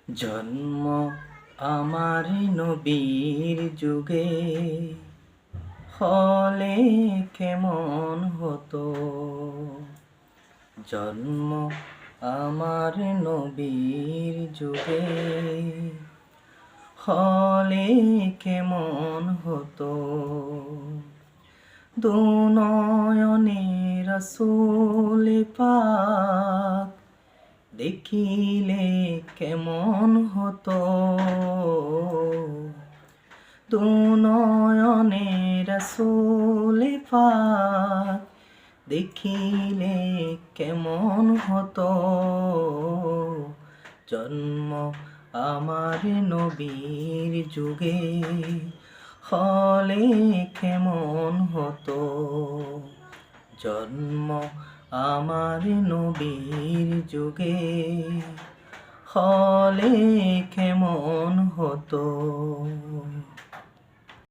জন্ম আমার নবীর যুগে হলে কেমন হতো। জন্ম আমার নবীর যুগে হলে কেমন হতো। দুনয়নে রাসূল পাক দেখিলে কেমন হতো। দুনয়নে রাসূল পাক দেখিলে কেমন হতো। জন্ম আমার নবীর যুগে হলে কেমন হতো। জন্ম আমার নবীর যুগে হলে কেমন হতো।